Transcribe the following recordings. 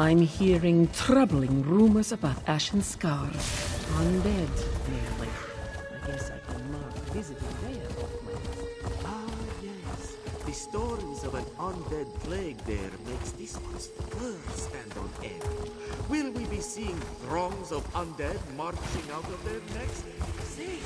I'm hearing troubling rumors about Ashen Scar. Undead, merely. I guess I can mark visiting there off my list. Ah, yes. The stories of an undead plague there makes this one's fur stand on end. Will we be seeing throngs of undead marching out of there next? See?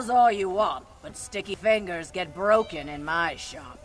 Nails all you want, but sticky fingers get broken in my shop.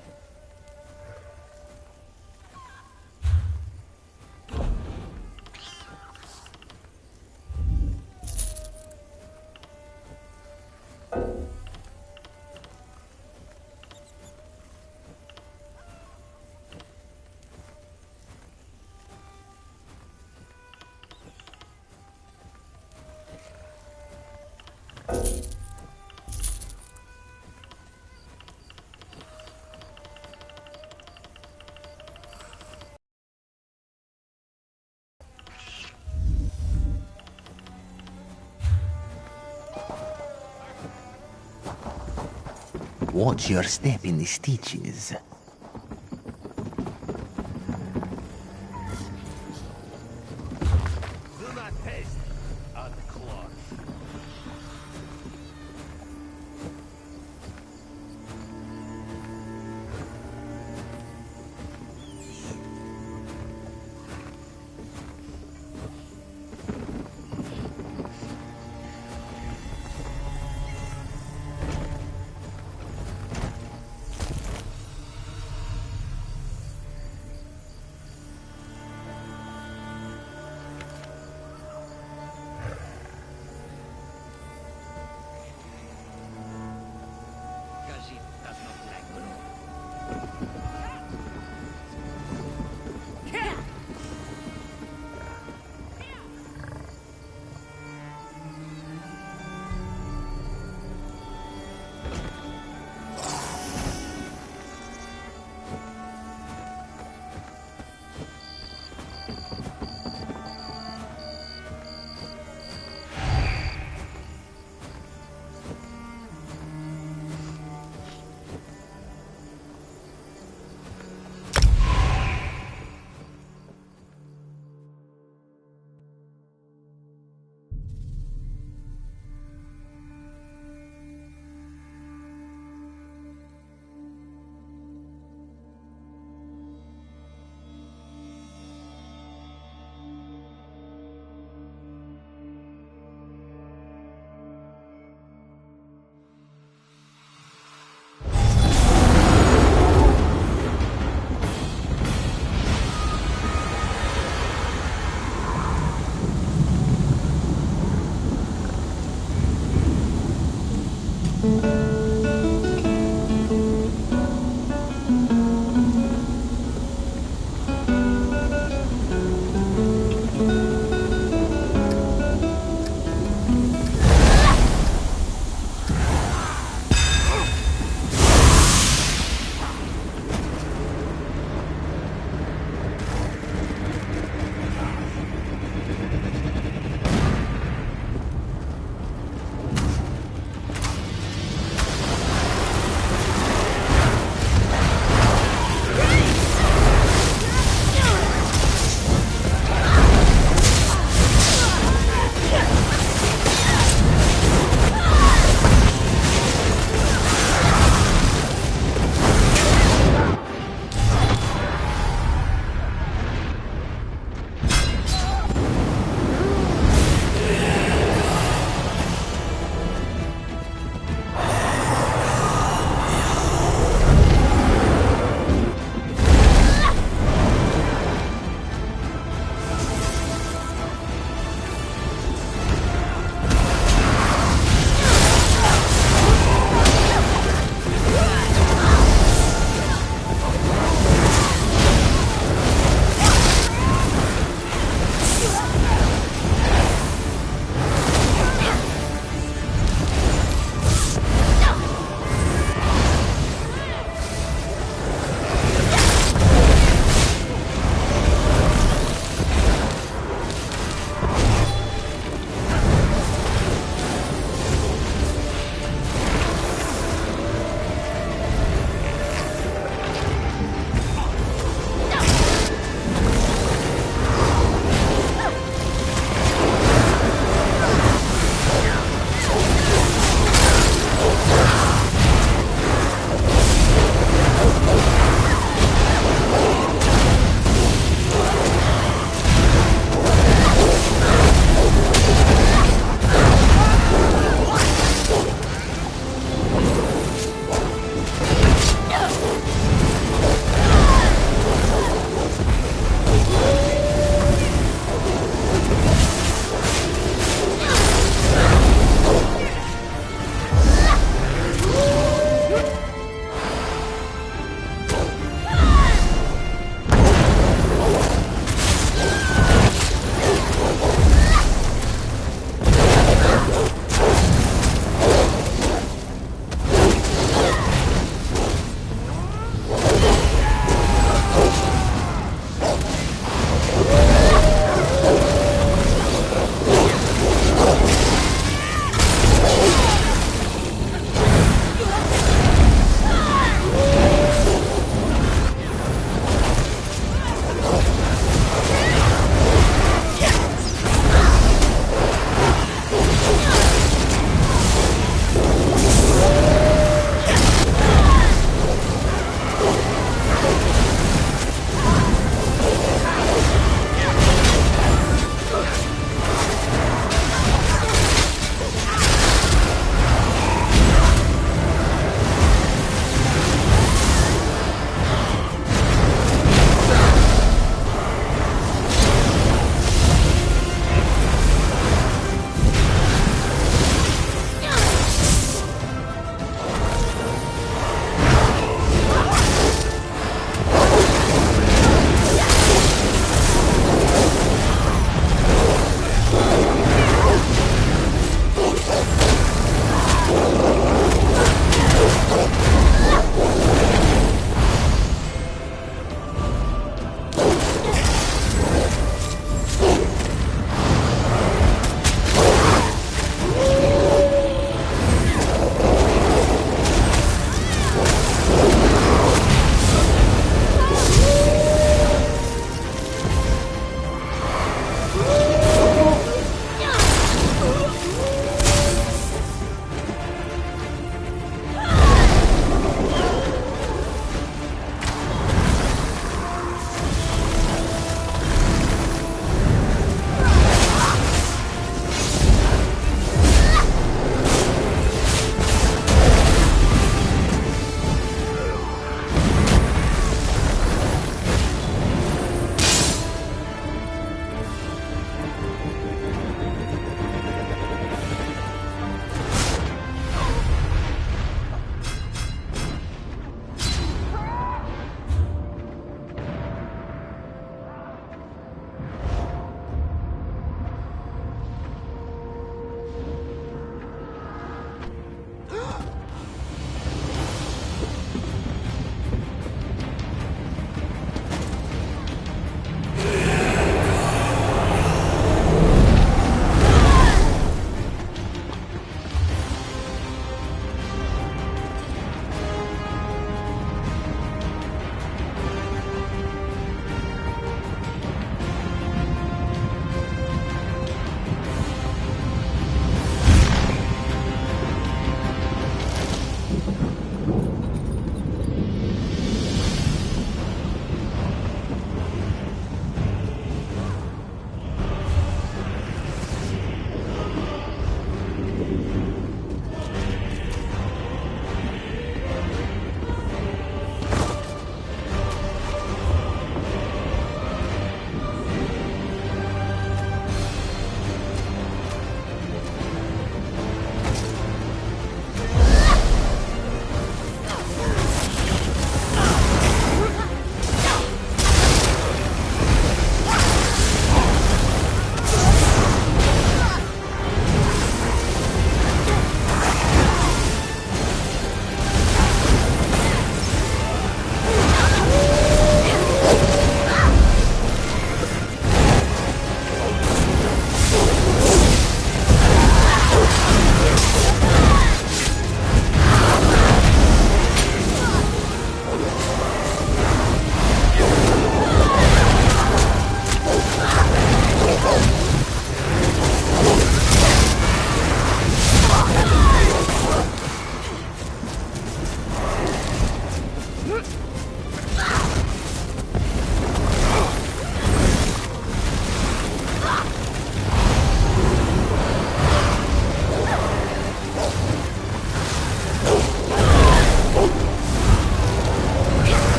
Watch your step in the stitches. Do not taste unclogged.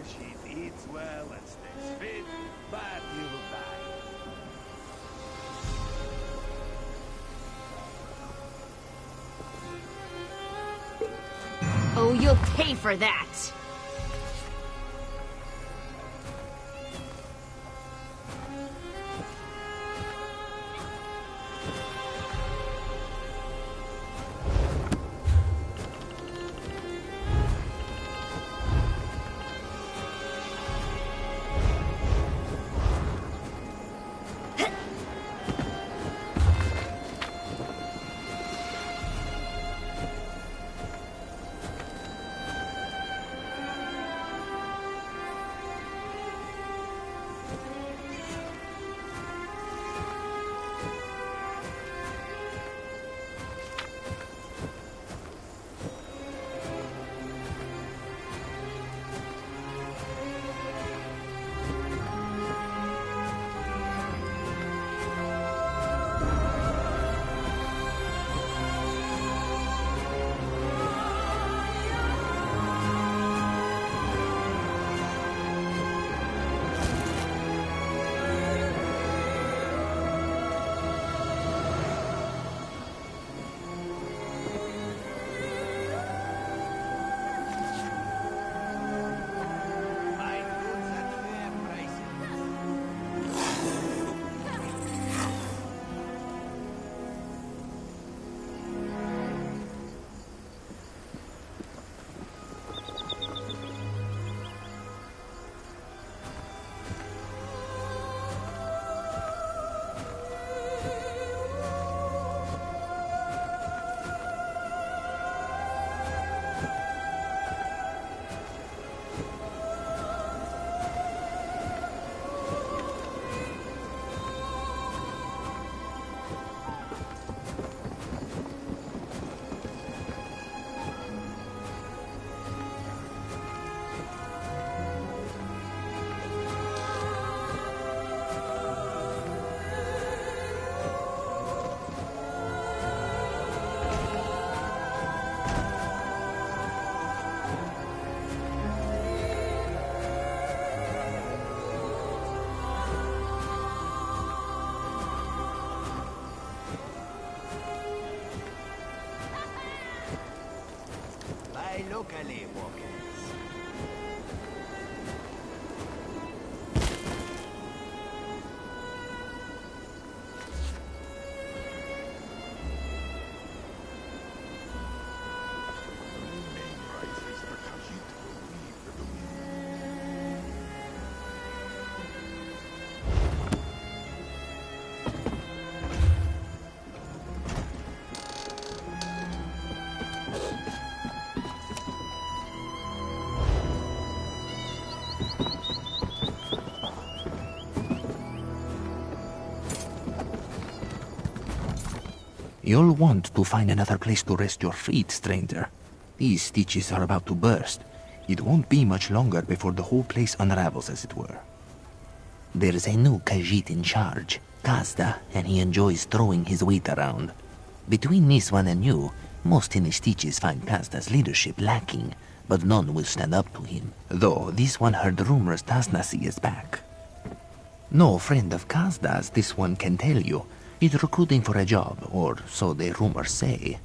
She eats well and stays fit, but you'll die. Oh, you'll pay for that! locally walkers. You'll want to find another place to rest your feet, stranger. These stitches are about to burst. It won't be much longer before the whole place unravels, as it were. There's a new Khajiit in charge, Kazda, and he enjoys throwing his weight around. Between this one and you, most in the stitches find Kazda's leadership lacking, but none will stand up to him. Though this one heard rumors Tasnasi is back. No friend of Kazda's, this one can tell you. He's recruiting for a job, or so the rumors say.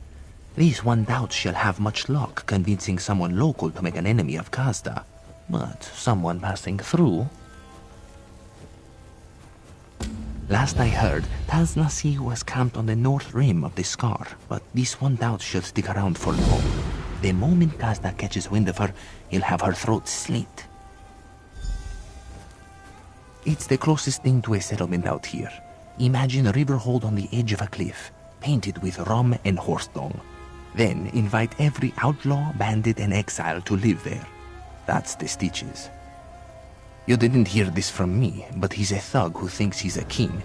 This one doubts she'll have much luck convincing someone local to make an enemy of Kazda. But someone passing through... Last I heard, Tasnasi was camped on the north rim of the scar, but this one doubts she'll stick around for long. The moment Kazda catches wind of her, he'll have her throat slit. It's the closest thing to a settlement out here. Imagine a river hold on the edge of a cliff, painted with rum and horse dung. Then invite every outlaw, bandit, and exile to live there. That's the stitches. You didn't hear this from me, but he's a thug who thinks he's a king.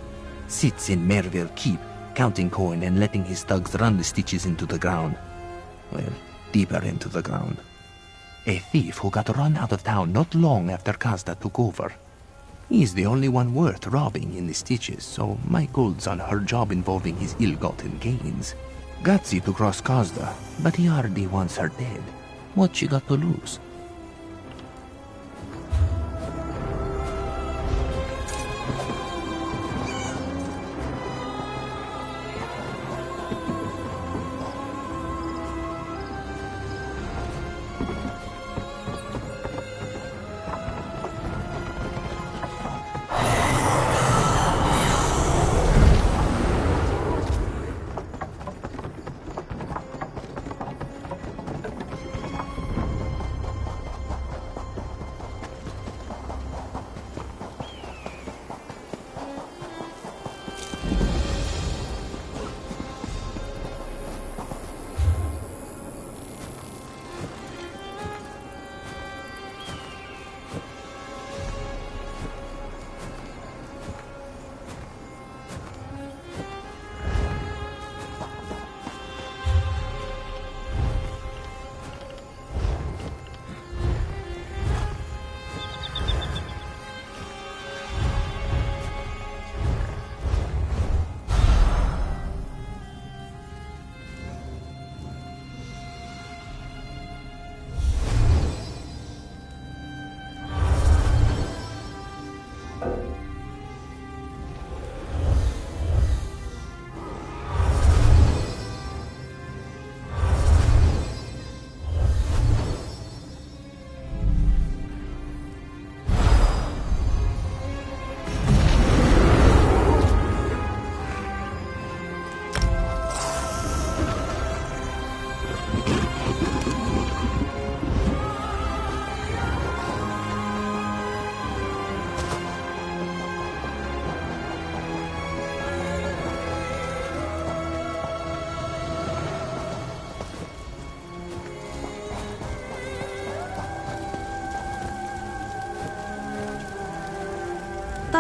Sits in Merville Keep, counting coin and letting his thugs run the stitches into the ground. Well, deeper into the ground. A thief who got run out of town not long after Kazda took over. He's the only one worth robbing in the stitches, so my gold's on her job involving his ill-gotten gains. Gutsy to cross Kazda, but he already wants her dead. What she got to lose?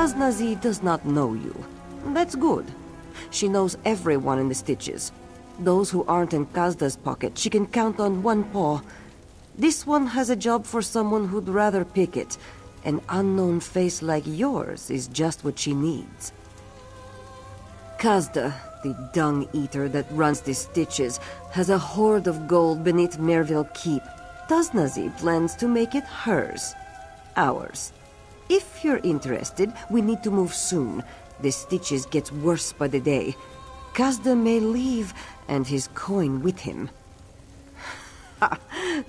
Taznazi does not know you. That's good. She knows everyone in the Stitches. Those who aren't in Kazda's pocket, she can count on one paw. This one has a job for someone who'd rather pick it. An unknown face like yours is just what she needs. Kazda, the dung-eater that runs the Stitches, has a hoard of gold beneath Merville Keep. Taznazi plans to make it hers. Ours. If you're interested, we need to move soon. The Stitches gets worse by the day. Kazda may leave, and his coin with him.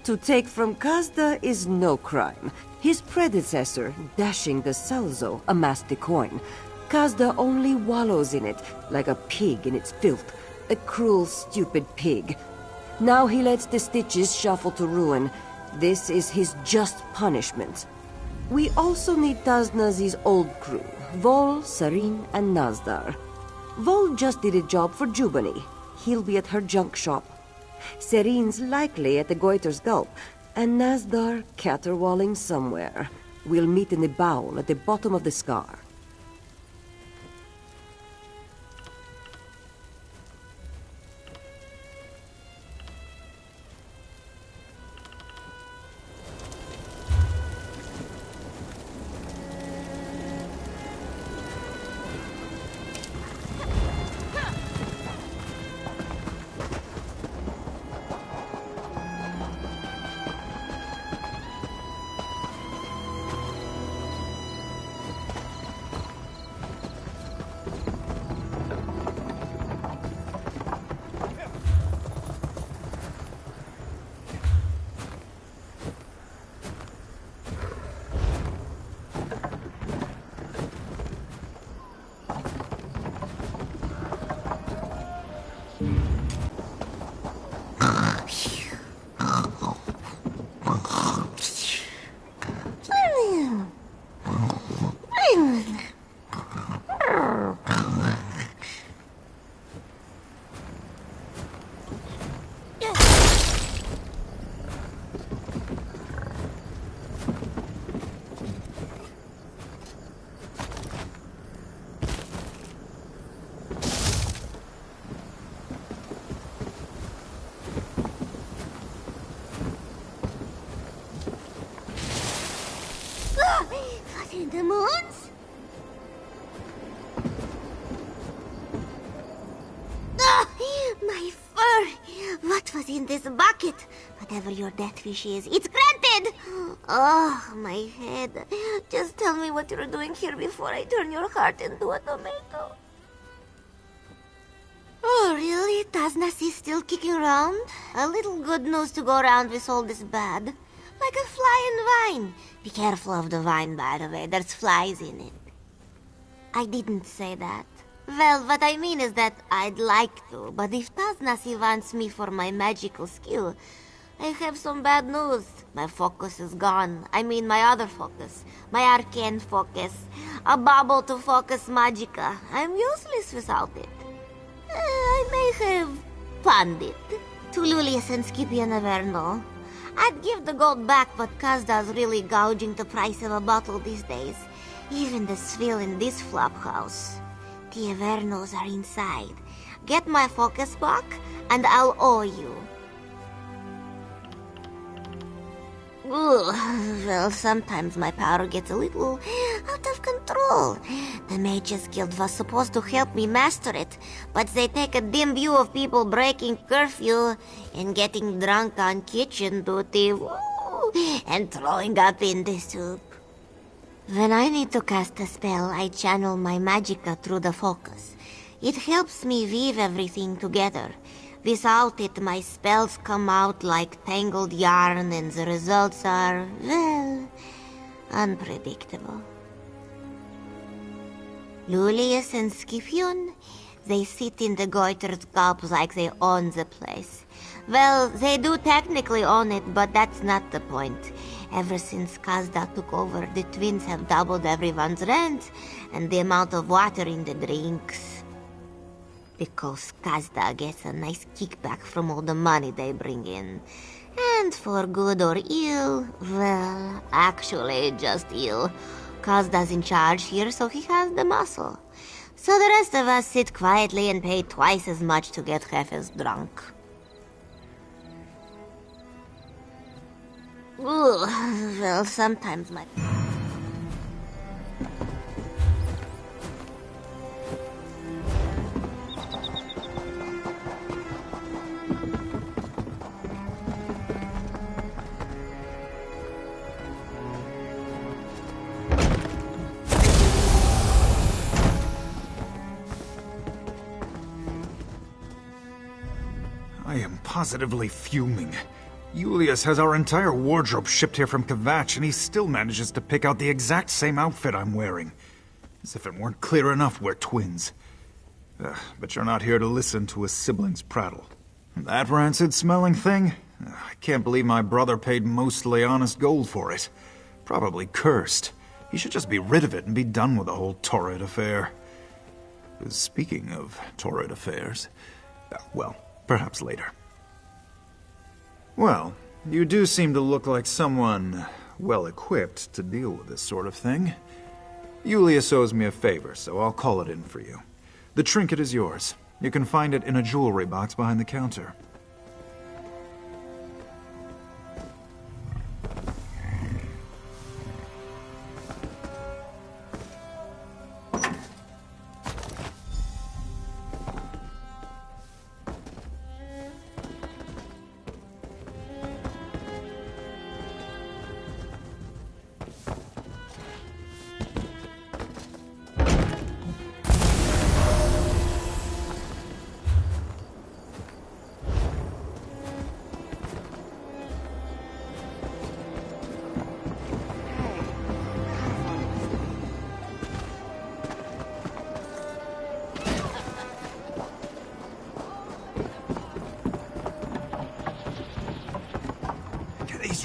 To take from Kazda is no crime. His predecessor, Dashing the Salzo, amassed the coin. Kazda only wallows in it, like a pig in its filth. A cruel, stupid pig. Now he lets the Stitches shuffle to ruin. This is his just punishment. We also need Taznazi's old crew, Vol, Sarin, and Nazdar. Vol just did a job for Jubani. He'll be at her junk shop. Serin's likely at the Goiter's Gulp, and Nazdar caterwauling somewhere. We'll meet in the bowl at the bottom of the scar. What in the moons? My fur! What was in this bucket? Whatever your death wish is, it's granted! Oh, my head. Just tell me what you're doing here before I turn your heart into a tomato. Oh, really? Taznazi is still kicking around? A little good news to go around with all this bad. Like a fly in wine. Be careful of the wine, by the way. There's flies in it. I didn't say that. Well, what I mean is that I'd like to, but if Taznazi wants me for my magical skill, I have some bad news. My focus is gone. I mean my other focus. My arcane focus. A bauble to focus magica. I'm useless without it. I may have pawned it. To Lulius and Skippy never know. I'd give the gold back, but Kazda's really gouging the price of a bottle these days. Even the swill in this flop house. The Avernos are inside. Get my focus back, and I'll owe you. Ugh. Well, sometimes my power gets a little out of control. The Mages Guild was supposed to help me master it, but they take a dim view of people breaking curfew and getting drunk on kitchen duty, and throwing up in the soup. When I need to cast a spell, I channel my magicka through the focus. It helps me weave everything together. Without it, my spells come out like tangled yarn, and the results are, well, unpredictable. Lulius and Scipion, they sit in the Goiter's Gulp like they own the place. Well, they do technically own it, but that's not the point. Ever since Kazda took over, the twins have doubled everyone's rent and the amount of water in the drinks. Because Kazda gets a nice kickback from all the money they bring in. And for good or ill, well, actually just ill, Kazda's in charge here, so he has the muscle. So the rest of us sit quietly and pay twice as much to get jefes drunk. Ugh, well, sometimes my... I am positively fuming. Julius has our entire wardrobe shipped here from Kvatch, and he still manages to pick out the exact same outfit I'm wearing. As if it weren't clear enough we're twins. But you're not here to listen to a sibling's prattle. That rancid-smelling thing? I can't believe my brother paid mostly honest gold for it. Probably cursed. He should just be rid of it and be done with the whole torrid affair. Speaking of torrid affairs... well, perhaps later. Well, you do seem to look like someone well-equipped to deal with this sort of thing. Julius owes me a favor, so I'll call it in for you. The trinket is yours. You can find it in a jewelry box behind the counter.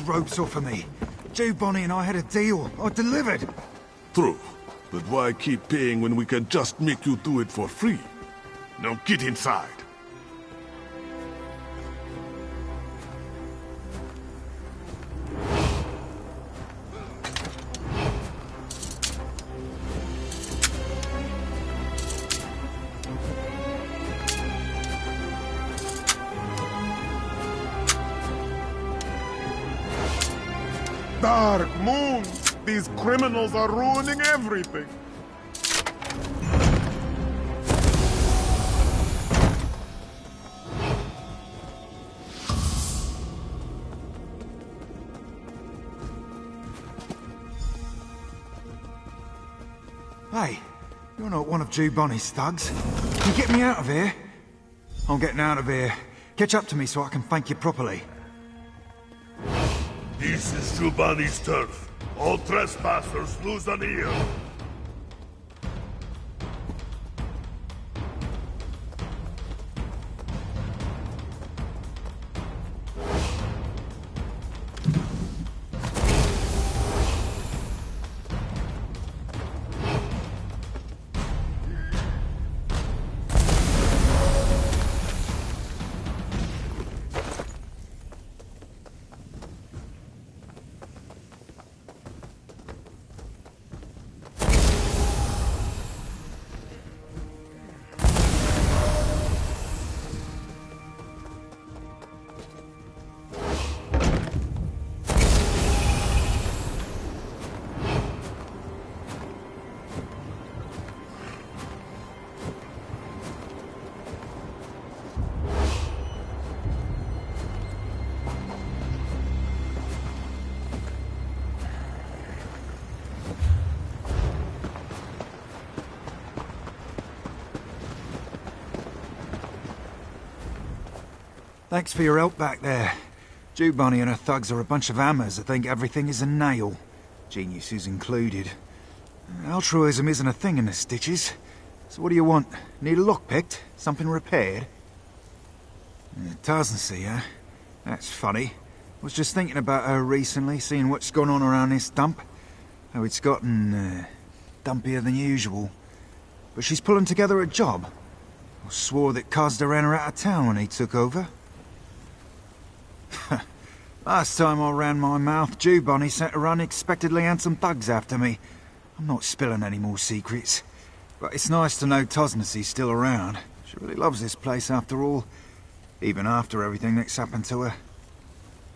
Ropes off of me. Joe Bonnie and I had a deal. I delivered. True. But why keep paying when we can just make you do it for free? Now get inside. Dark moons! These criminals are ruining everything! Hey, you're not one of Joe Bonnie's thugs. Can you get me out of here? I'm getting out of here. Catch up to me so I can thank you properly. This is Giovanni's turf. All trespassers lose an ear. Thanks for your help back there. Joe Bonnie and her thugs are a bunch of hammers that think everything is a nail. Geniuses included. Altruism isn't a thing in the Stitches. So what do you want? Need a lock picked? Something repaired? Tarzan, huh? That's funny. Was just thinking about her recently, seeing what's gone on around this dump. How it's gotten, dumpier than usual. But she's pulling together a job. I swore that Kazda ran her out of town when he took over. Last time I ran my mouth, Joe Bonnie sent her unexpectedly handsome thugs after me. I'm not spilling any more secrets. But it's nice to know Tosnacy's still around. She really loves this place after all. Even after everything that's happened to her.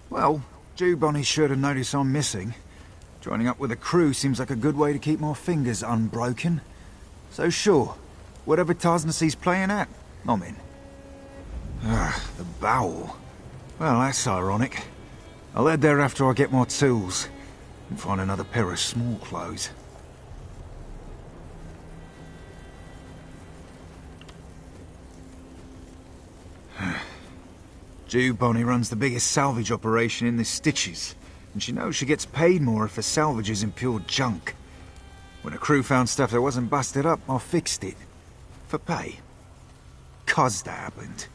Well, Bonnie's sure to notice I'm missing. Joining up with a crew seems like a good way to keep my fingers unbroken. So sure, whatever Tosnacy's playing at, I'm in. The bowel. Well, that's ironic. I'll head there after I get my tools and find another pair of small clothes. Bonnie runs the biggest salvage operation in the Stitches, and she knows she gets paid more if her salvage isn't pure junk. When a crew found stuff that wasn't busted up, I fixed it. For pay. 'Cause that happened.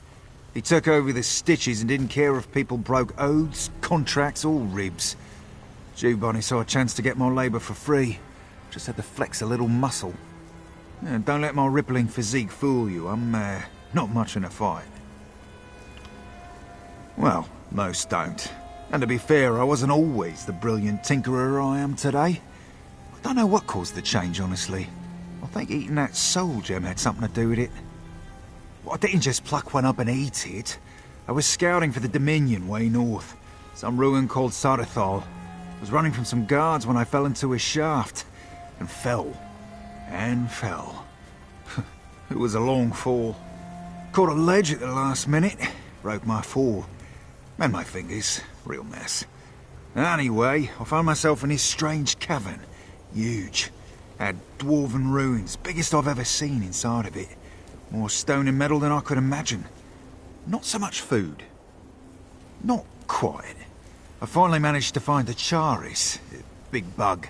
He took over the Stitches and didn't care if people broke oaths, contracts, or ribs. Bonnie saw a chance to get more labour for free. Just had to flex a little muscle. Don't let my rippling physique fool you. I'm, not much in a fight. Well, most don't. And to be fair, I wasn't always the brilliant tinkerer I am today. I don't know what caused the change, honestly. I think eating that soul gem had something to do with it. Well, I didn't just pluck one up and eat it. I was scouting for the Dominion way north. Some ruin called Sardathal. I was running from some guards when I fell into a shaft. And fell. And fell. It was a long fall. Caught a ledge at the last minute. Broke my fall. And my fingers. Real mess. Anyway, I found myself in this strange cavern. Huge. Had dwarven ruins. Biggest I've ever seen inside of it. More stone and metal than I could imagine. Not so much food. Not quite. I finally managed to find a charis. Big bug.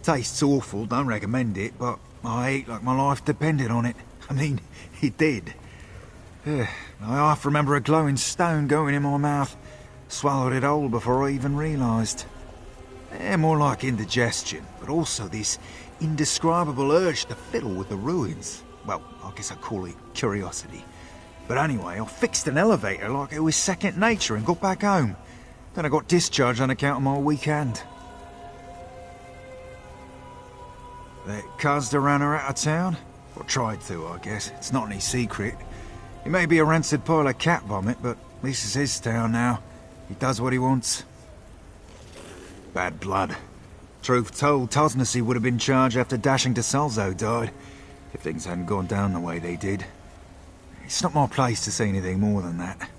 Tastes awful, don't recommend it, but I ate like my life depended on it. I mean, it did. I half remember a glowing stone going in my mouth. Swallowed it whole before I even realised. More like indigestion, but also this indescribable urge to fiddle with the ruins. Well, I guess I'd call it curiosity. But anyway, I fixed an elevator like it was second nature and got back home. Then I got discharged on account of my weekend. That Kazda ran her out of town? Or tried to, I guess. It's not any secret. He may be a rancid pile of cat vomit, but at least it's his town now. He does what he wants. Bad blood. Truth told, Tosnacy would have been charged after dashing to Salzo died, if things hadn't gone down the way they did. It's not my place to say anything more than that.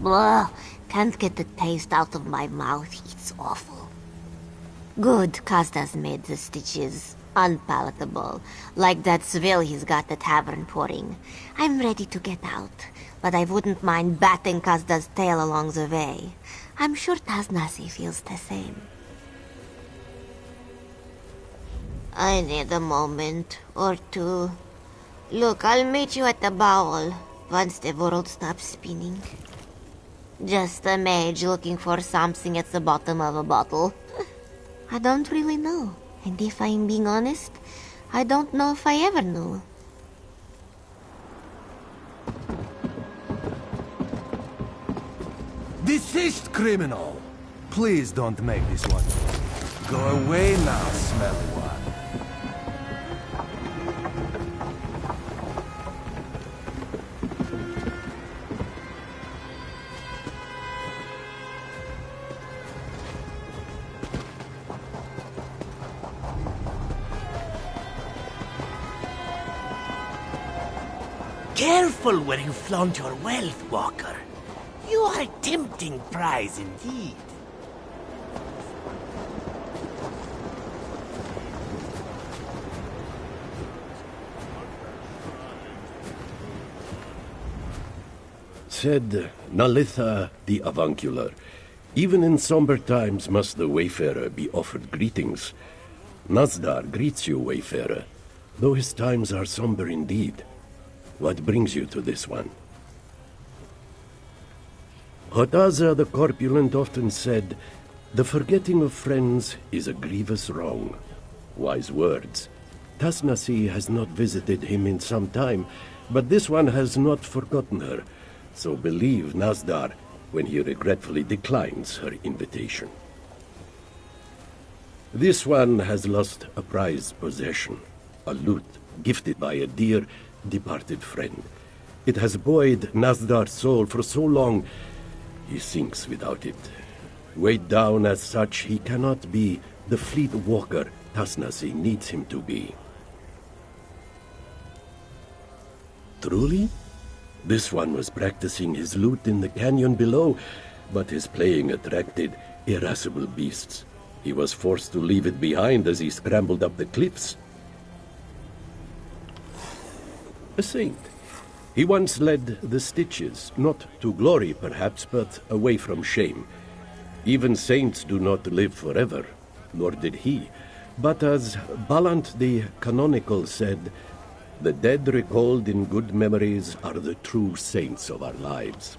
Blah, can't get the taste out of my mouth. It's awful. Good, Kazda's made the Stitches unpalatable. Like that swill he's got the tavern pouring. I'm ready to get out, but I wouldn't mind batting Kazda's tail along the way. I'm sure Tosnacy feels the same. I need a moment or two. Look, I'll meet you at the bowl once the world stops spinning. Just a mage looking for something at the bottom of a bottle. I don't really know. And if I'm being honest, I don't know if I ever knew. Deceased criminal! Please don't make this one. Go away now, smelly one. Careful where you flaunt your wealth, Walker. You are a tempting prize indeed. Said Nalitha the avuncular, even in somber times must the wayfarer be offered greetings. Nazdar greets you, wayfarer, though his times are somber indeed. What brings you to this one? Hotaza the corpulent often said, the forgetting of friends is a grievous wrong. Wise words. Tasnasi has not visited him in some time, but this one has not forgotten her, so believe Nazdar when he regretfully declines her invitation. This one has lost a prized possession, a lute gifted by a dear, departed friend. It has buoyed Nazdar's soul for so long, he sinks without it. Weighed down as such, he cannot be the fleet walker Tasnasi needs him to be. Truly? This one was practicing his lute in the canyon below, but his playing attracted irascible beasts. He was forced to leave it behind as he scrambled up the cliffs. A saint. He once led the Stitches, not to glory perhaps, but away from shame. Even saints do not live forever, nor did he. But as Balant the Canonical said, the dead recalled in good memories are the true saints of our lives.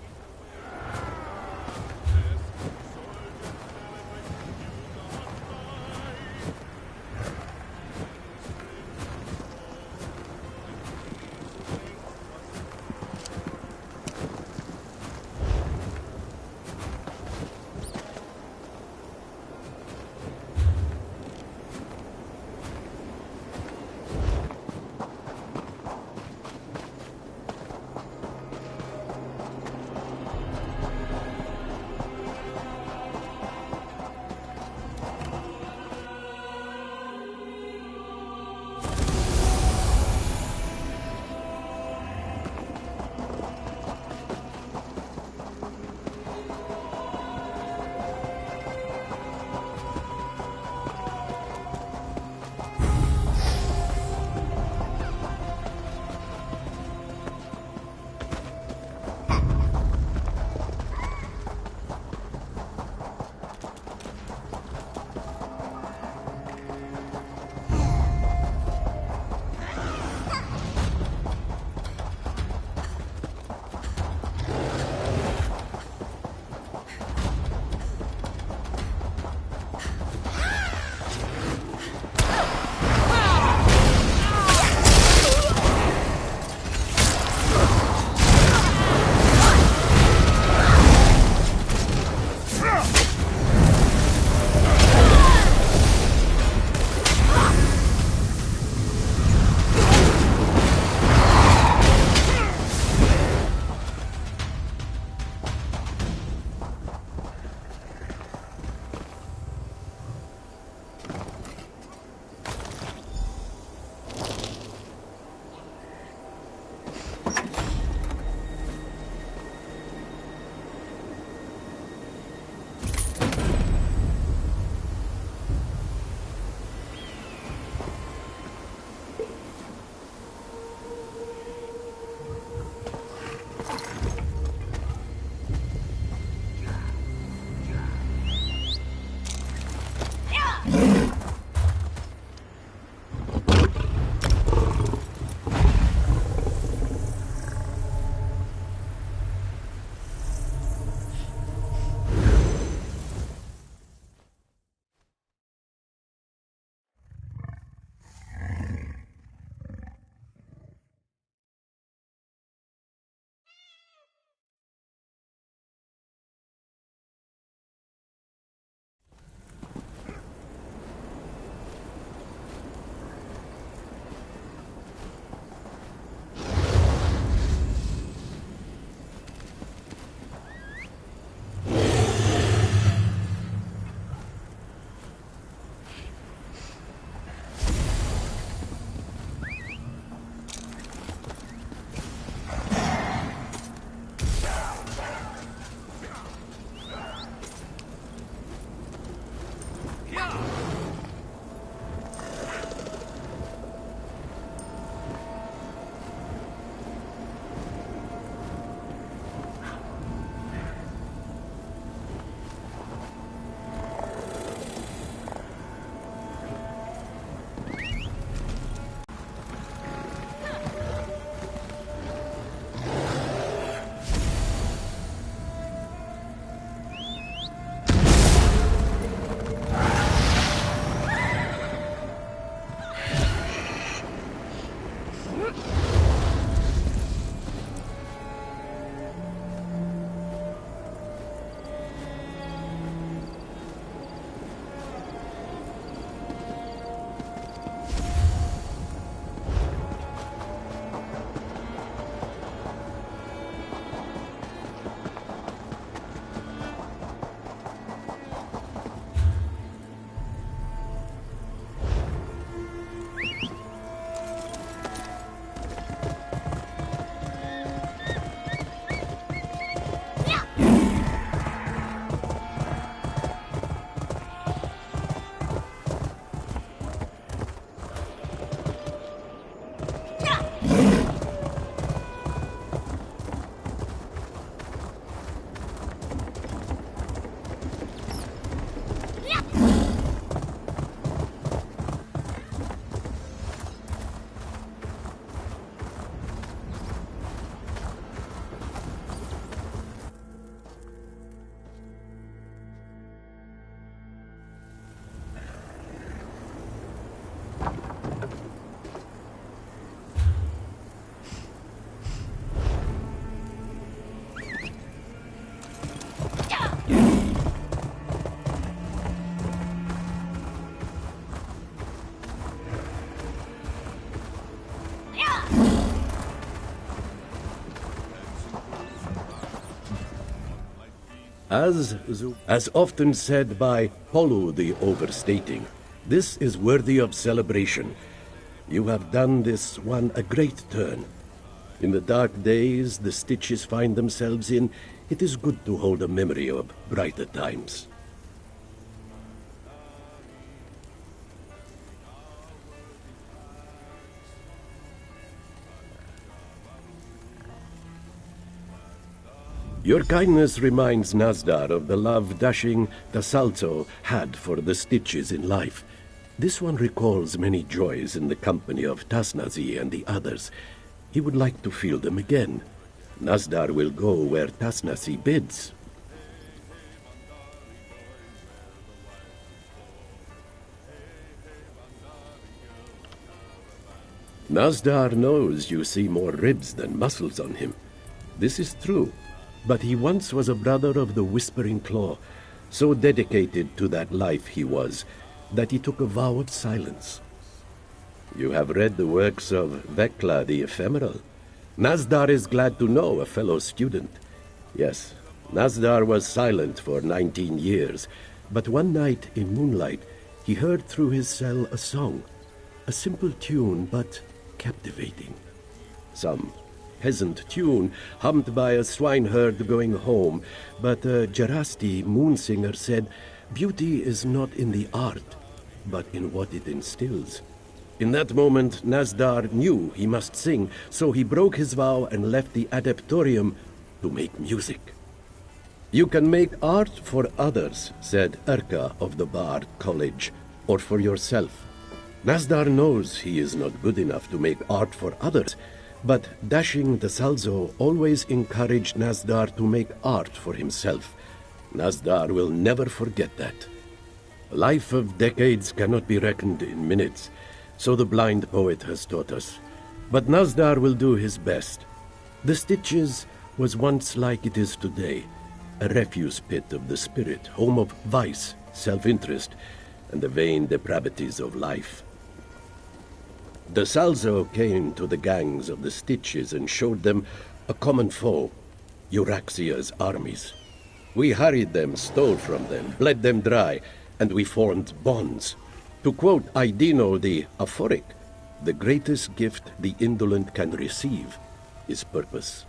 As often said by Polu the Overstating, this is worthy of celebration. You have done this one a great turn. In the dark days the Stitches find themselves in, it is good to hold a memory of brighter times. Your kindness reminds Nazdar of the love dashing Dasalzo had for the Stitches in life. This one recalls many joys in the company of Tasnazi and the others. He would like to feel them again. Nazdar will go where Tasnazi bids. Nazdar knows you see more ribs than muscles on him. This is true. But he once was a brother of the Whispering Claw, so dedicated to that life he was, that he took a vow of silence. You have read the works of Whtvr the Ephemeral. Nazdar is glad to know a fellow student. Yes, Nazdar was silent for 19 years, but one night in moonlight he heard through his cell a song, a simple tune but captivating. Some peasant tune hummed by a swineherd going home, but a Jarasti moonsinger said, "Beauty is not in the art, but in what it instills." In that moment, Nazdar knew he must sing, so he broke his vow and left the adeptorium to make music. "You can make art for others," said Urka of the Bard College, "or for yourself." Nazdar knows he is not good enough to make art for others, but dashing Dasalzo always encouraged Nazdar to make art for himself. Nazdar will never forget that. A life of decades cannot be reckoned in minutes, so the blind poet has taught us. But Nazdar will do his best. The Stitches was once like it is today, a refuse pit of the spirit, home of vice, self-interest, and the vain depravities of life. Dasalzo came to the gangs of the Stitches and showed them a common foe, Euraxia's armies. We harried them, stole from them, bled them dry, and we formed bonds. To quote Aidino the Aphoric, the greatest gift the indolent can receive is purpose.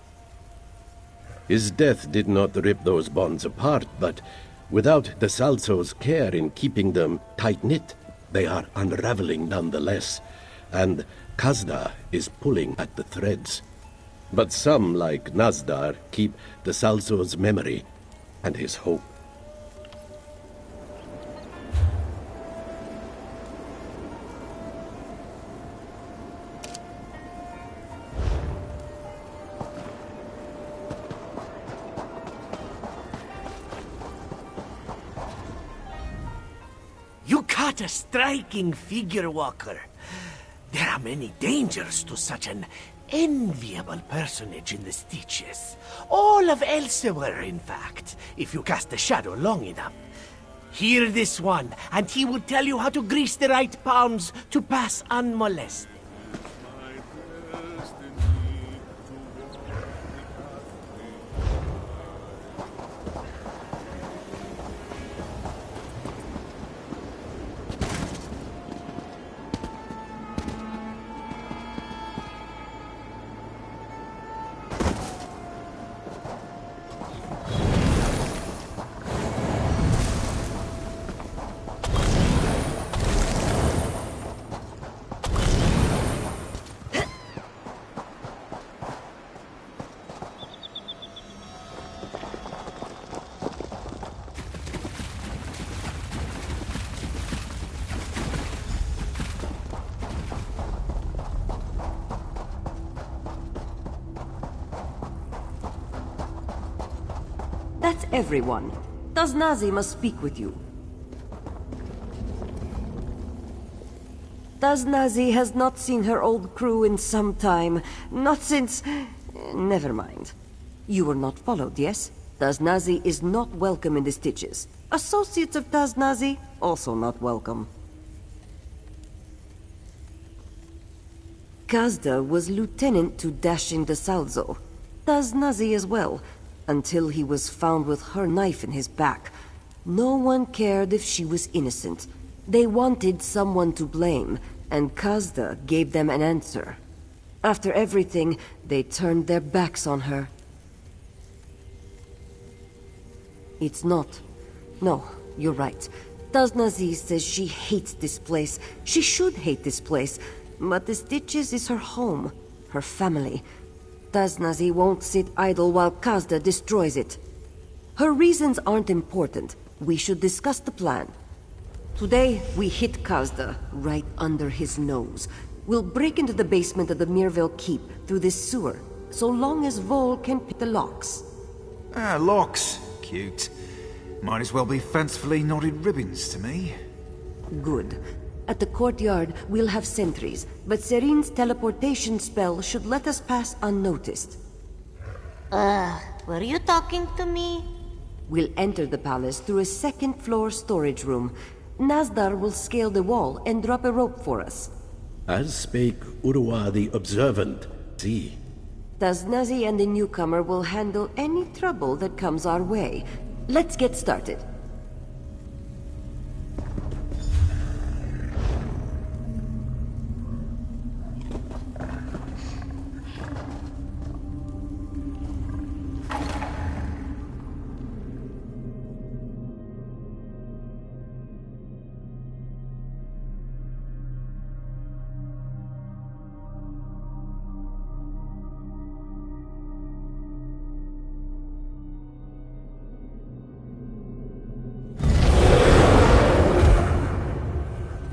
His death did not rip those bonds apart, but without Dasalzo's care in keeping them tight-knit, they are unraveling nonetheless. And Kazda is pulling at the threads. But some, like Nazdar, keep Dasalzo's memory and his hope. You caught a striking figure, Walker. There are many dangers to such an enviable personage in the Stitches. All of Whtvr, in fact, if you cast the shadow long enough. Hear this one, and he will tell you how to grease the right palms to pass unmolested. That's everyone. Tasnazi must speak with you. Tasnazi has not seen her old crew in some time. Not since... Never mind. You were not followed, yes? Tasnazi is not welcome in the Stitches. Associates of Tasnazi, also not welcome. Kazda was lieutenant to Dashin Dasalzo. Tasnazi as well. until he was found with her knife in his back. No one cared if she was innocent. They wanted someone to blame, and Kazda gave them an answer. After everything, they turned their backs on her. It's not. No, you're right. Taznazi says she hates this place. She should hate this place. But the Stitches is her home, her family. Taznazi won't sit idle while Kazda destroys it. Her reasons aren't important. We should discuss the plan. Today, we hit Kazda right under his nose. We'll break into the basement of the Mirville Keep through this sewer, so long as Vol can pick the locks. Ah, locks. Cute. Might as well be fancifully knotted ribbons to me. Good. At the courtyard, we'll have sentries, but Serin's teleportation spell should let us pass unnoticed. Were you talking to me? We'll enter the palace through a second-floor storage room. Nazdar will scale the wall and drop a rope for us. As spake Urwa the Observant. See. Taznazi and the newcomer will handle any trouble that comes our way. Let's get started.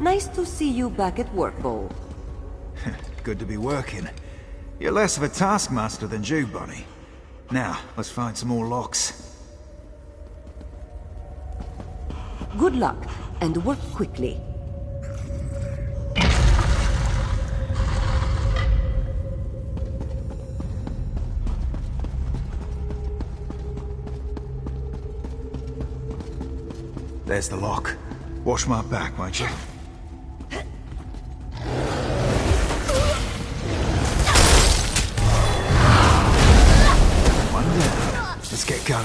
Nice to see you back at work, Vol. Good to be working. You're less of a taskmaster than Jew, Bunny. Now, let's find some more locks. Good luck, and work quickly. There's the lock. Watch my back, won't you? One down. Let's get going.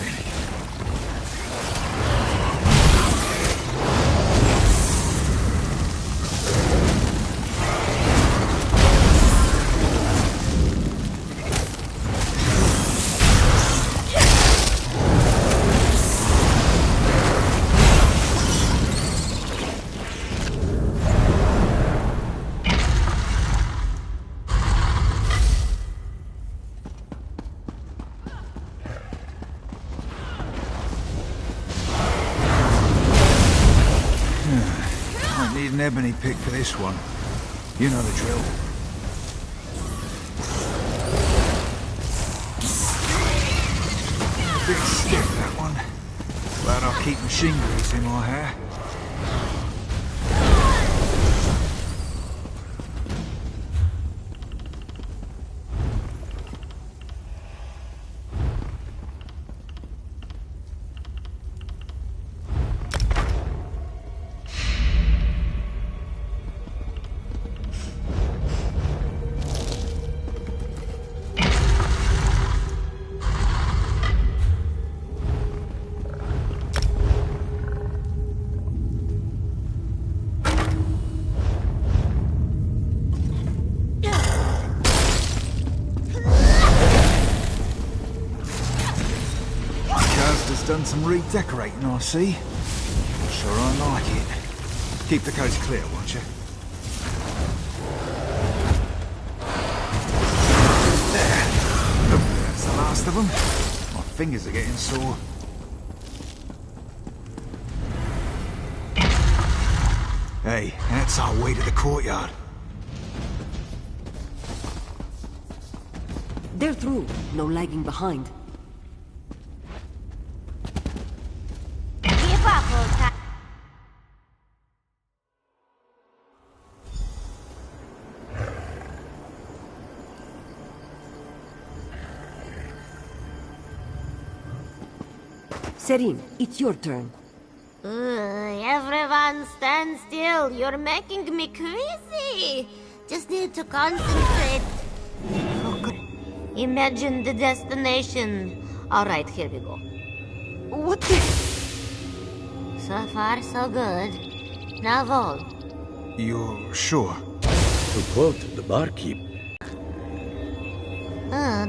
An ebony pick for this one. You know the drill. A bit stiff, that one. Glad I'll keep machine grease in my hair. Done some redecorating, I see. Sure I like it. Keep the coast clear, won't you? There. That's the last of them. My fingers are getting sore. Hey, that's our way to the courtyard. They're through. No lagging behind. Serin, it's your turn. Everyone stand still. You're making me crazy. Just need to concentrate. Imagine the destination. Alright, here we go. What the... So far, so good. Now, Vol. You're sure? To quote the barkeep,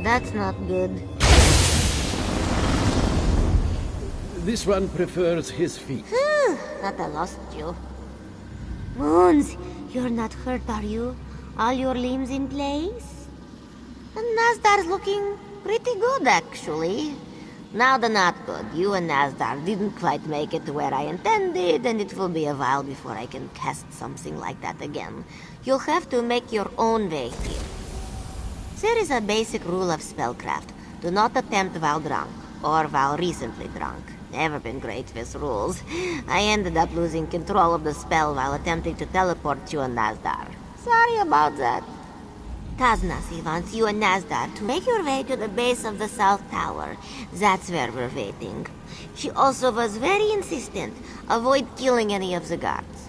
That's not good. this one prefers his feet. Thought I lost you. Moons, you're not hurt, are you? All your limbs in place? And Nazdar's looking pretty good, actually. Now the not good. You and Nazdar didn't quite make it to where I intended, and it will be a while before I can cast something like that again. You'll have to make your own way here. There is a basic rule of spellcraft. Do not attempt while drunk, or while recently drunk. Never been great with rules. I ended up losing control of the spell while attempting to teleport you and Nazdar. Sorry about that. Taznasi wants you and Nazdar to make your way to the base of the South Tower. That's where we're waiting. She also was very insistent. Avoid killing any of the guards.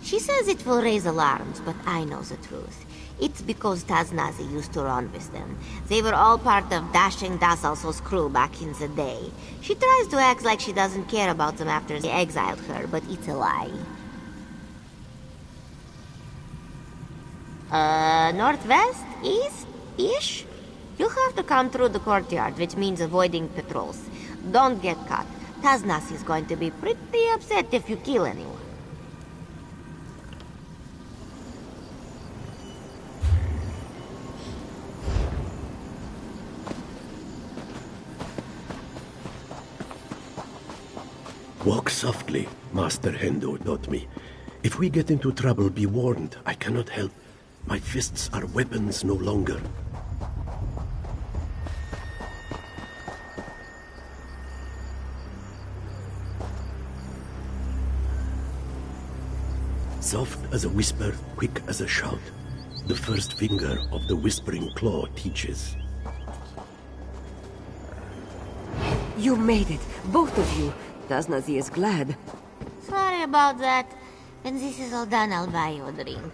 She says it will raise alarms, but I know the truth. It's because Taznazi used to run with them. They were all part of Dashing Dasalso's crew back in the day. She tries to act like she doesn't care about them after they exiled her, but it's a lie. Northwest? East-ish? You have to come through the courtyard, which means avoiding patrols. Don't get caught. Taznasi is going to be pretty upset if you kill anyone. Walk softly, Master Hendo taught me. If we get into trouble, be warned. I cannot help. My fists are weapons no longer. Soft as a whisper, quick as a shout. The first finger of the whispering claw teaches. You made it, both of you. Taznazi is glad. Sorry about that. When this is all done, I'll buy you a drink.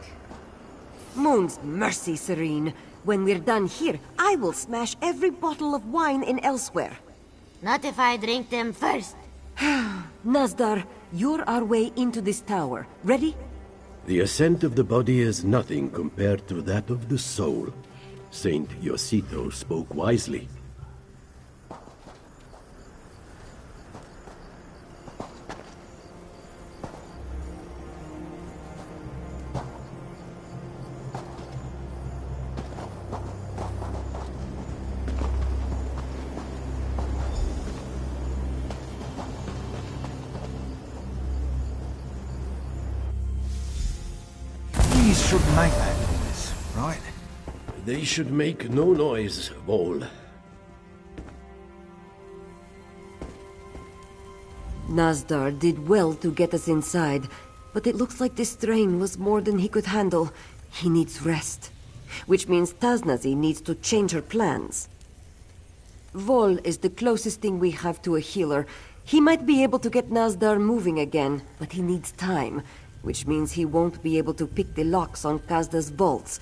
Moon's mercy, Serene. When we're done here, I will smash every bottle of wine in elsewhere. Not if I drink them first. Nazdar, you're our way into this tower. Ready? The ascent of the body is nothing compared to that of the soul. Saint Yosito spoke wisely. These shouldn't make that noise, right? They should make no noise, Vol. Nazdar did well to get us inside, but it looks like this strain was more than he could handle. He needs rest, which means Taznazi needs to change her plans. Vol is the closest thing we have to a healer. He might be able to get Nazdar moving again, but he needs time, which means he won't be able to pick the locks on Kazda's vaults.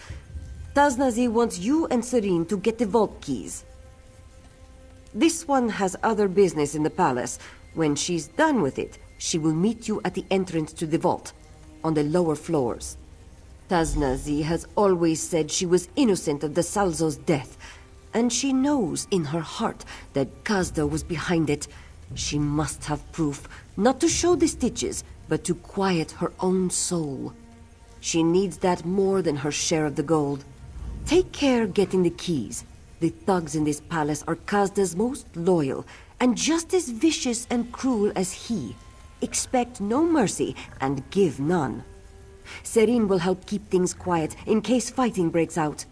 Taznazi wants you and Serene to get the vault keys. This one has other business in the palace. When she's done with it, she will meet you at the entrance to the vault, on the lower floors. Taznazi has always said she was innocent of the Salzo's death, and she knows in her heart that Kazda was behind it. She must have proof, not to show the stitches, but to quiet her own soul. She needs that more than her share of the gold. Take care getting the keys. The thugs in this palace are Kazda's most loyal, and just as vicious and cruel as he. Expect no mercy, and give none. Serene will help keep things quiet in case fighting breaks out.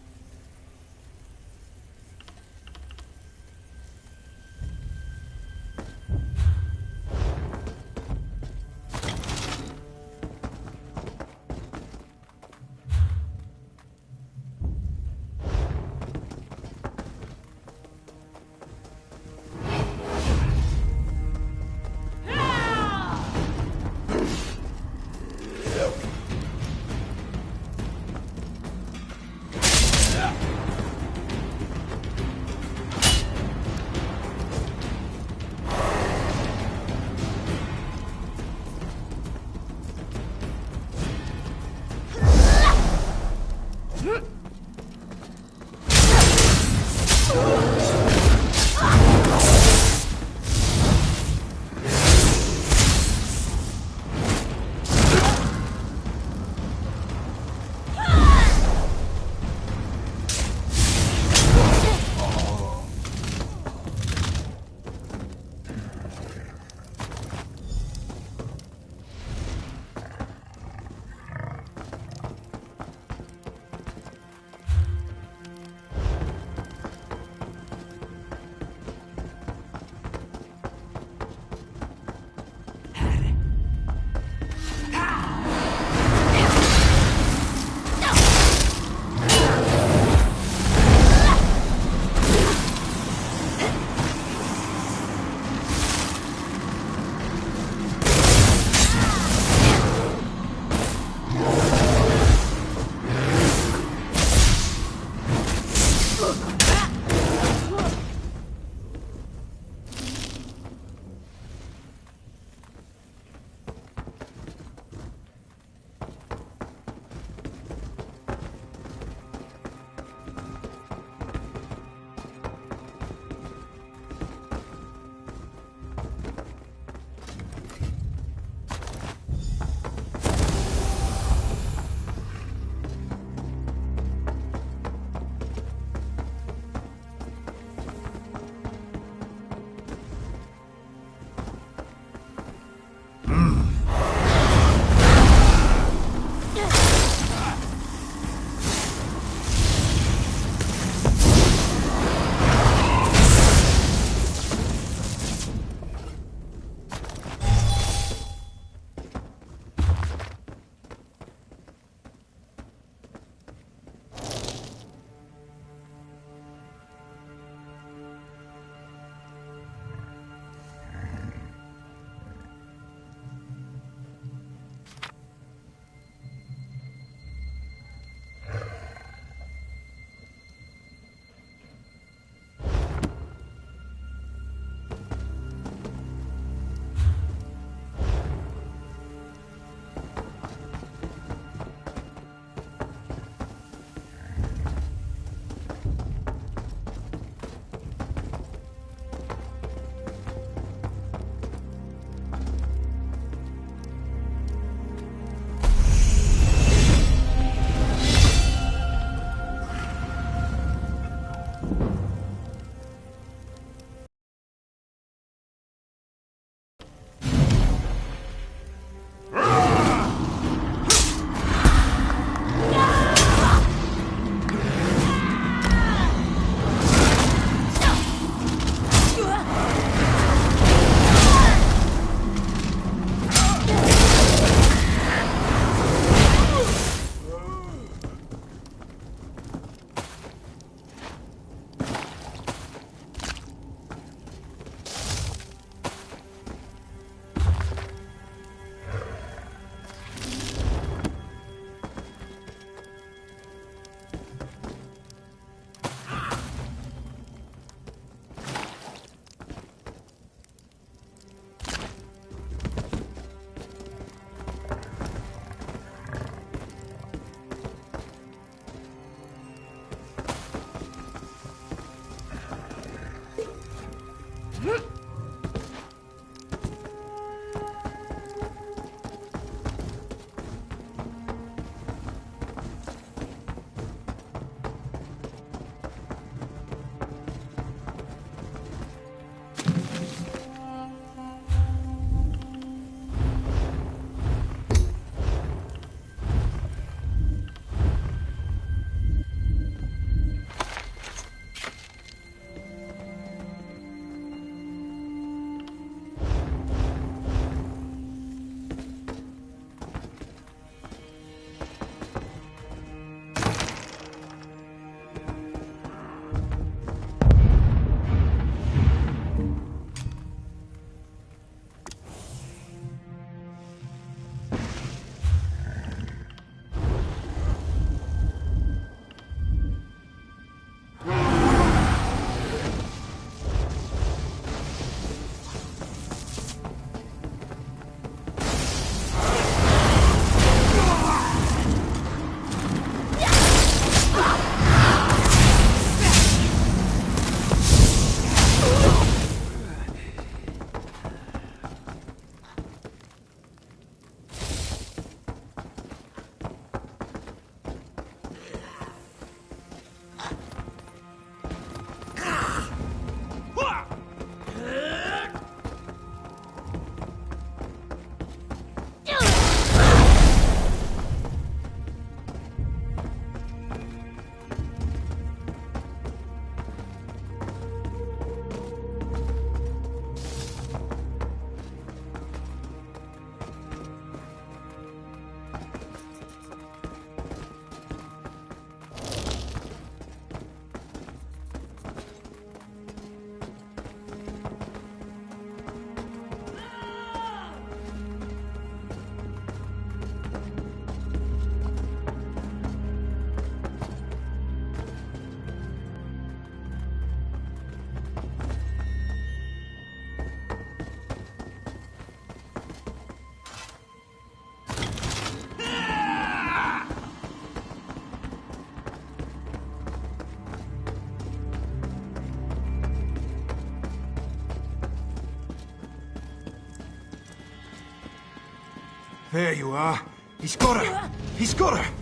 There you are. He's got her! He's got her!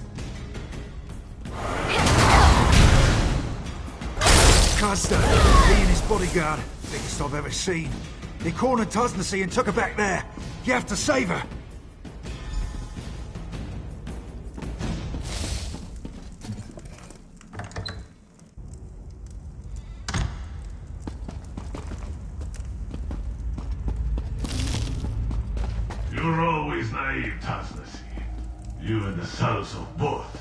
Kazda, he and his bodyguard. Biggest I've ever seen. They cornered Tasnasi and took her back there. You have to save her. You're always naive, Tasnasi. You and the Salzo both.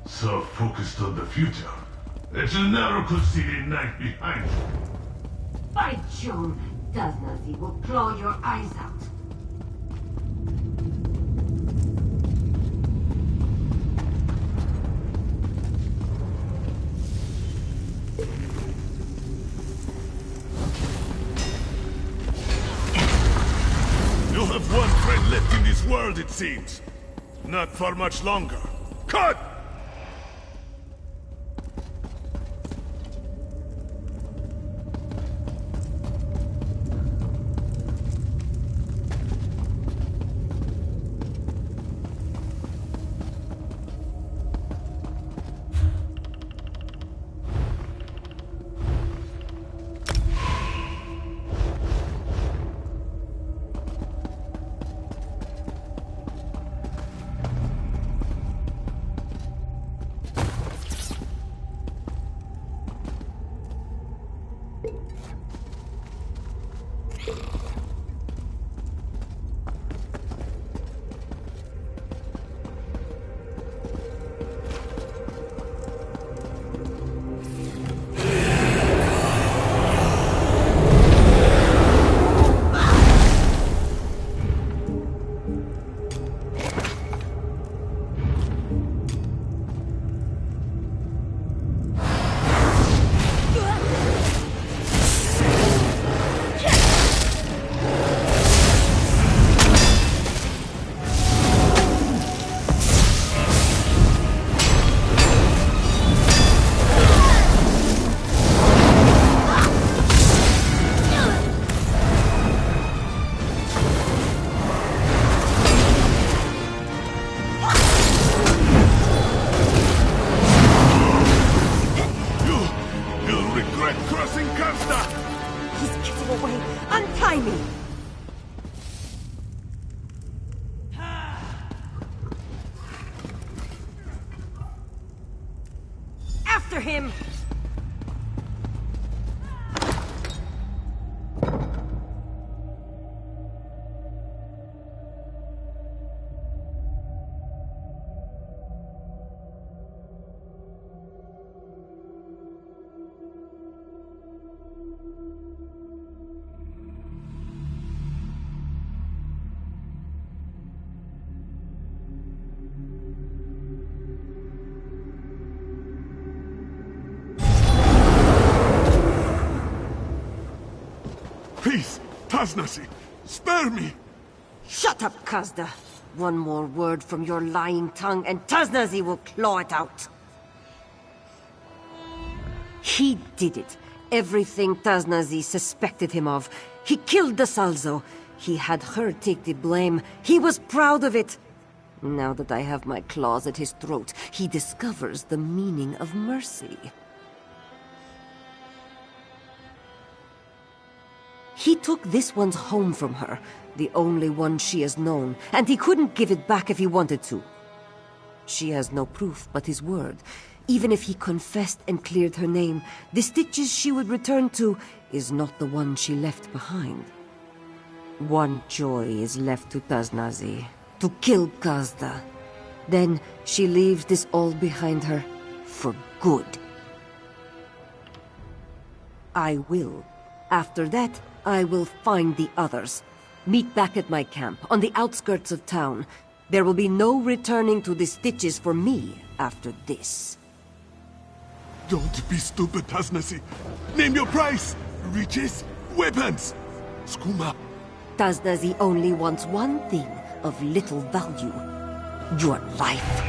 So focused on the future that you never could see the night behind you. By Jove, Tasnasi will claw your eyes out. You have one friend left in this world, it seems. Not for much longer. Cut! After him! Please, Tasnasi, spare me! Shut up, Kazda. One more word from your lying tongue and Tasnasi will claw it out. He did it. Everything Tasnasi suspected him of. He killed the Salzo. He had her take the blame. He was proud of it. Now that I have my claws at his throat, he discovers the meaning of mercy. He took this one's home from her, the only one she has known, and he couldn't give it back if he wanted to. She has no proof but his word. Even if he confessed and cleared her name, the stitches she would return to is not the one she left behind. One joy is left to Tasnasi, to kill Kazda. Then she leaves this all behind her, for good. I will. After that, I will find the others. Meet back at my camp, on the outskirts of town. There will be no returning to the stitches for me after this. Don't be stupid, Tasnasi. Name your price! Riches, weapons! Skuma. Tasnasi only wants one thing of little value. Your life.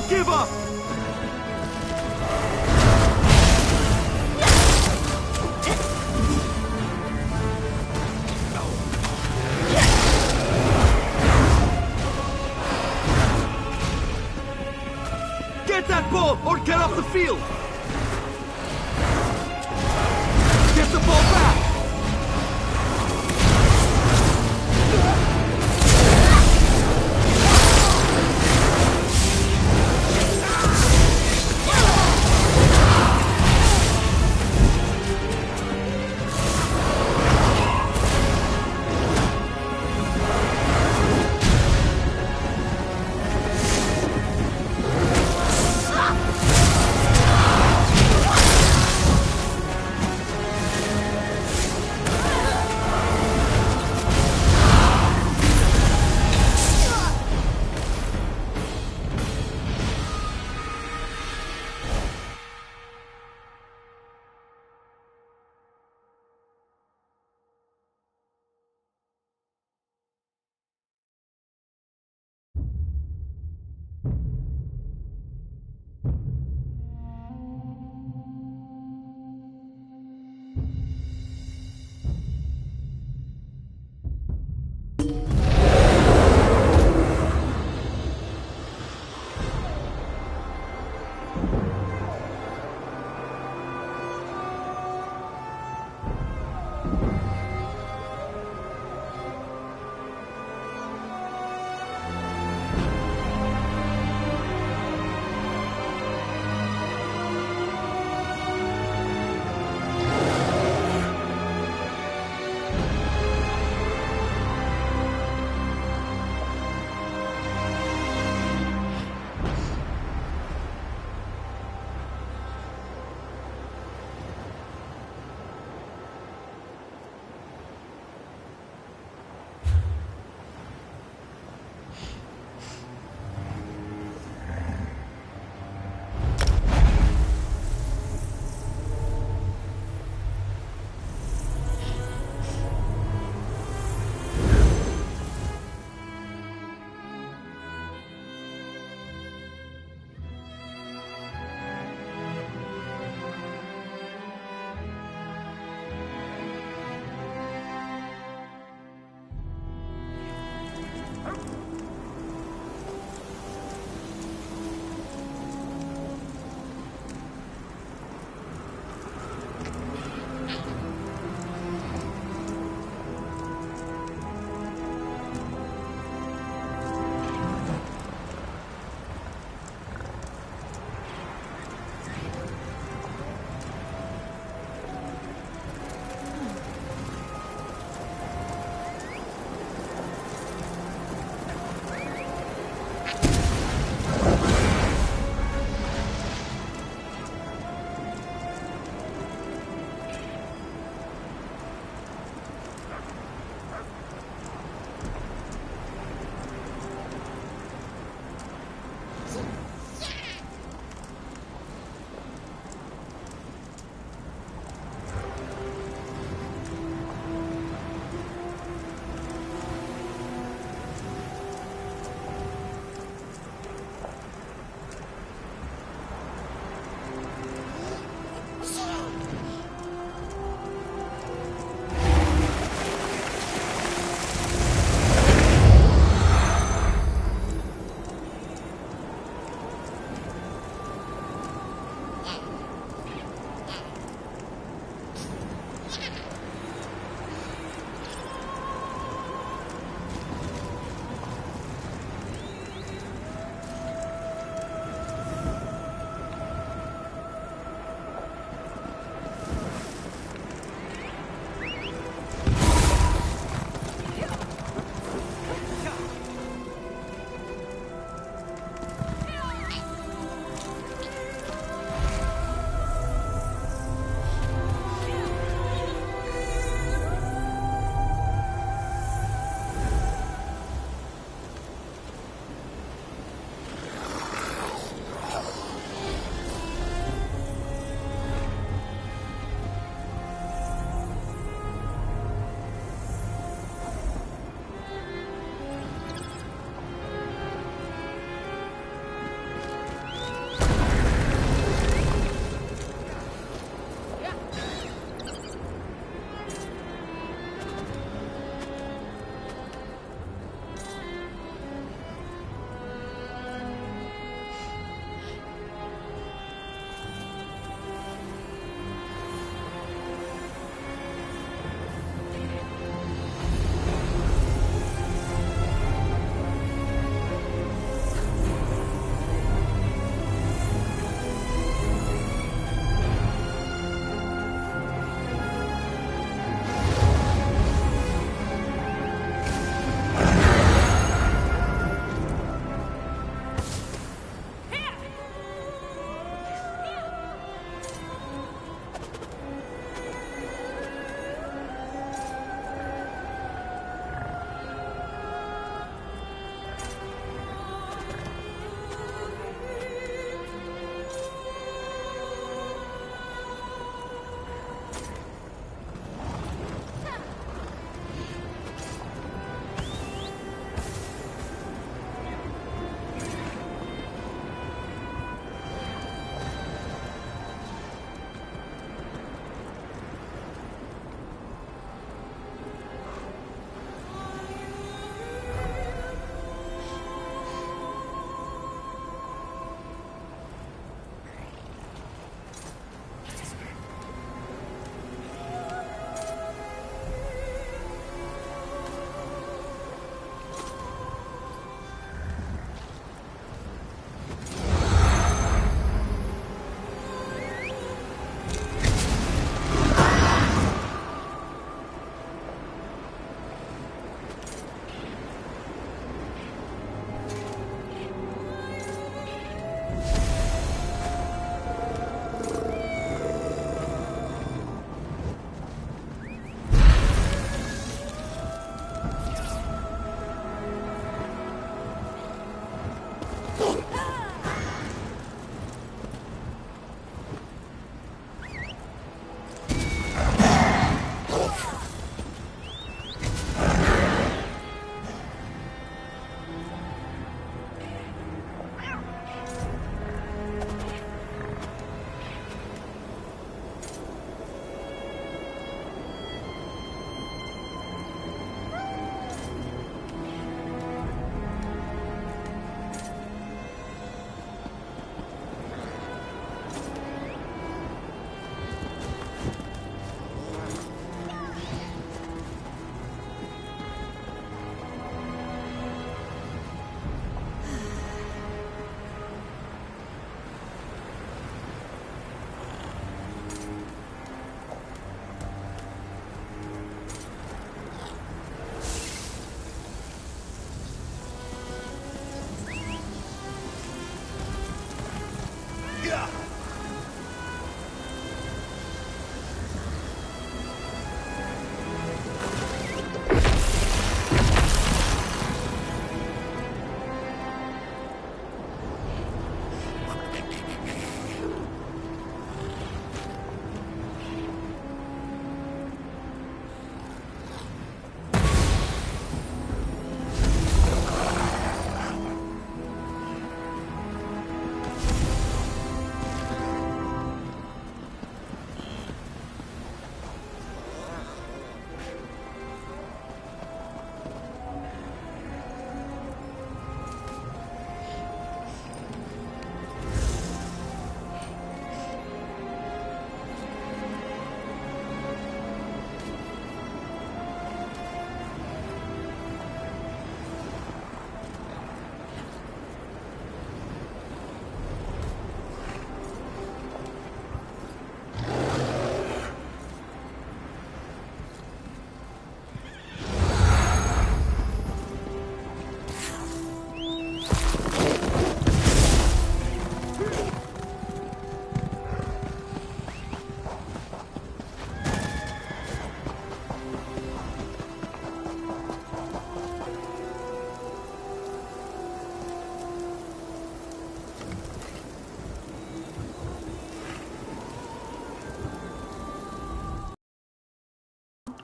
Don't give up! Get that ball, or get off the field! Get the ball back!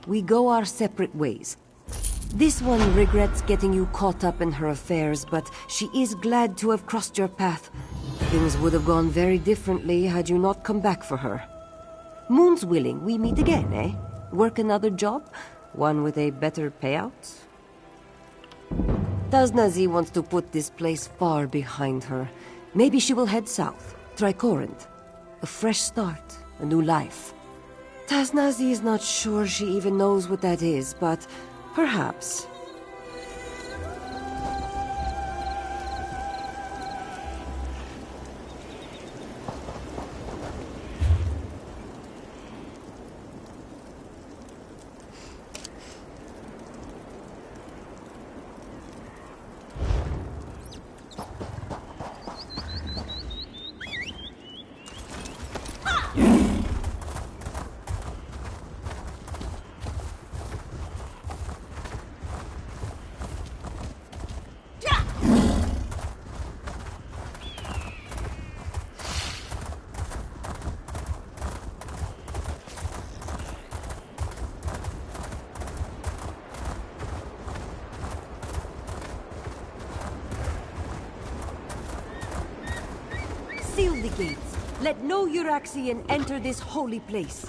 we go our separate ways. This one regrets getting you caught up in her affairs, but she is glad to have crossed your path. Things would have gone very differently had you not come back for her. Moon's willing we meet again, eh? Work another job? One with a better payout? Taznazi wants to put this place far behind her. Maybe she will head south, try Corinth. A fresh start, a new life. Taznazi is not sure she even knows what that is, but perhaps. Seal the gates. Let no Euraxian enter this holy place.